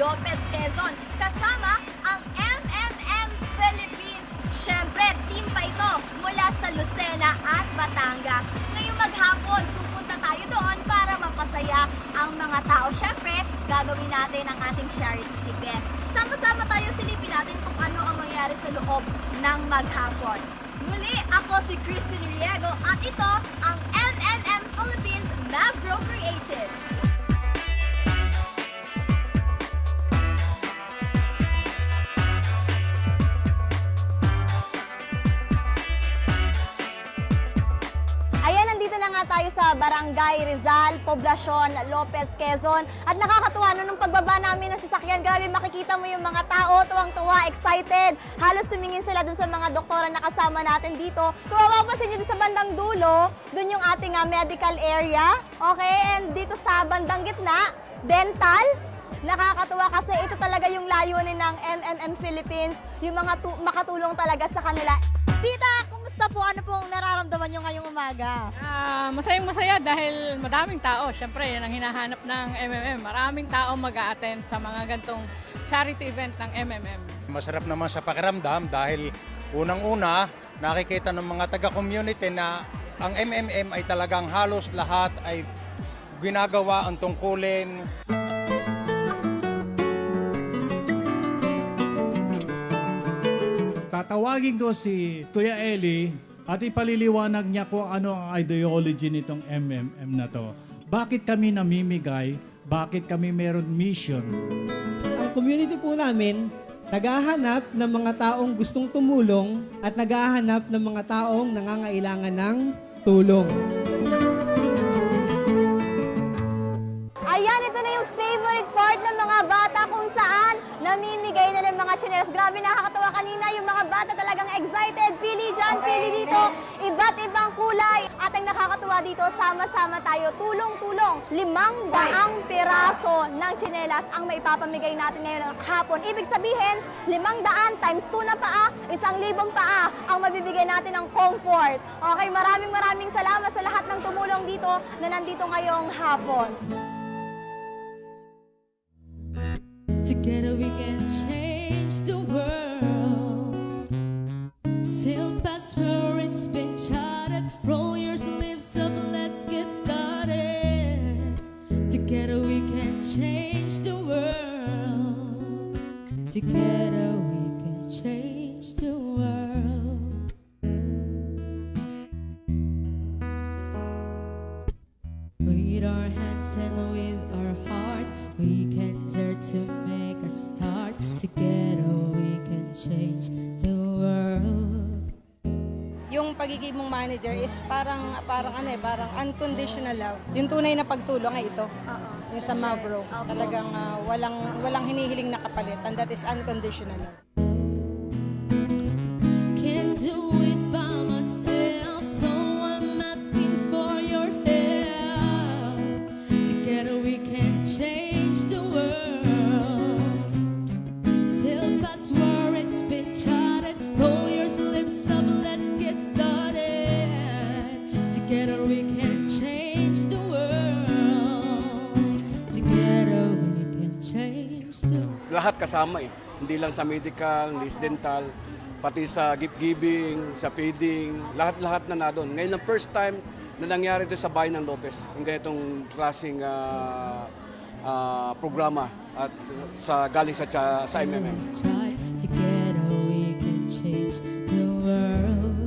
Lopez, Quezon. Kasama ang MMM Philippines. Siyempre, team pa ito mula sa Lucena at Batangas. Ngayong maghapon, pupunta tayo doon para mapasaya ang mga tao. Siyempre, gagawin natin ang ating charity event. Sama-sama tayo silipin natin kung ano ang mangyari sa loob ng maghapon. Muli, ako si Christine Riego at ito ang MMM Philippines Mavro Creatives. Ayan, nandito na nga tayo sa Barangay Rizal, Poblacion, Lopez, Quezon. At nakakatuwa nung pagbaba namin ng sasakyan, grabe makikita mo yung mga tao, tuwang-tuwa, excited. Halos tumingin sila dun sa mga doktora na kasama natin dito. Kung mapapansin nyo dun sa bandang dulo, dun yung ating medical area. Okay, and dito sa bandang gitna, dental. Nakakatuwa kasi ito talaga yung layunin ng MMM Philippines, yung mga makatulong talaga sa kanila. Tita, kumusta po? Ano pong nararamdaman nyo ngayong umaga? Masayang-masaya dahil madaming tao. Siyempre, yan ang hinahanap ng MMM. Maraming tao mag-a-attend sa mga gantong charity event ng MMM. Masarap naman sa pakiramdam dahil unang-una nakikita ng mga taga-community na ang MMM ay talagang halos lahat ay ginagawa ang tungkulin. Tatawagin ko si Kuya Eli at ipaliliwanag niya kung ano ang ideology nitong MMM na to. Bakit kami namimigay? Bakit kami meron mission? Ang community po namin, naghahanap ng mga taong gustong tumulong at naghahanap ng mga taong nangangailangan ng tulong. Ayan, ito na yung favorite part ng mga bata kung saan namimigay na ng mga chinelas. Grabe, nakakatawa kanina yung mga bata talagang excited. Pili dyan, pili dito. Iba't ibang kulay. At ang nakakatuwa dito, sama-sama tayo. Tulong-tulong. 500 piraso ng chinelas ang maipapamigay natin ngayon ng hapon. Ibig sabihin, 500 times 2 na paa, 1,000 paa ang mabibigay natin ng comfort. Okay, maraming salamat sa lahat ng tumulong dito na nandito ngayong hapon. Together we can change the world. Sail past where it's been charted. Roll your sleeves up, let's get started. Together we can change the world. Together we can change the world. With our hands and with our hearts, we can dare to make a start. Together we can change the world. Yung pagiging mong manager is parang unconditional love. Yung tunay na pagtulong ay ito. Yung sa Mavro. Talagang walang hinihiling na kapalit, and that is unconditional love. Can't do it by myself, so I'm asking for your help. Together we can change the world. Sail past where it's been charted. Roll your sleeves up, let's get started. Together we can change the world. Together we can change the world. Lahat kasama eh. Hindi lang sa medical, hindi sa dental, pati sa gift giving, sa feeding, lahat-lahat na doon. Ngayon ang first time na nangyari ito sa bayan ng Lopez, yung ganitong klaseng programa at galing sa MMM. Let's try together we can change the world.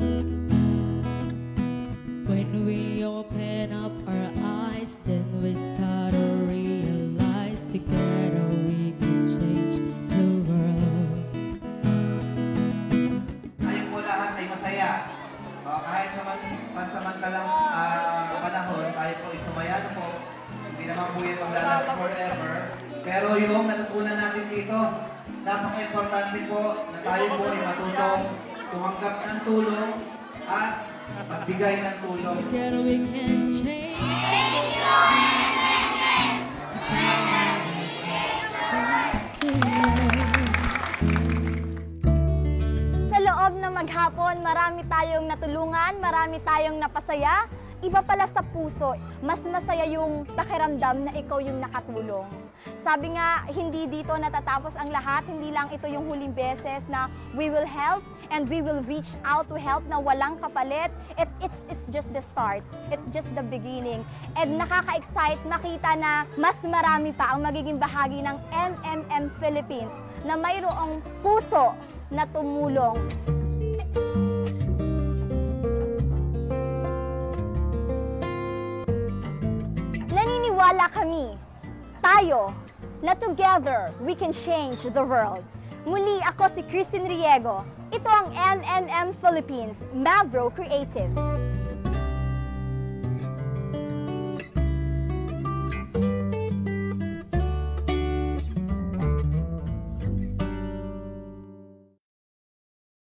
When we open up our eyes, then we start to realize together we can change the world. Tayo po lahat ay masaya. Kahit sa pansamantalang panahon, tayo po isumayan po. Hindi naman po yan maglalast forever. Pero yung natutunan natin dito, napaka-importante po na tayo po ay matutong tumanggap ng tulong at magbigay ng tulong. Together we can change the world. Sa loob ng maghapon, marami tayong natulungan, marami tayong napasaya. Iba pala sa puso, mas masaya yung pakiramdam na ikaw yung nakatulong. Sabi nga, hindi dito natatapos ang lahat. Hindi lang ito yung huling beses na we will help and we will reach out to help na walang kapalit. It's just the start. It's just the beginning. And nakaka-excite makita na mas marami pa ang magiging bahagi ng MMM Philippines na mayroong puso na tumulong. Naniniwala kami, tayo, na together we can change the world. Muli ako si Christine Riego. Ito ang MMM Philippines, Mavro Creatives.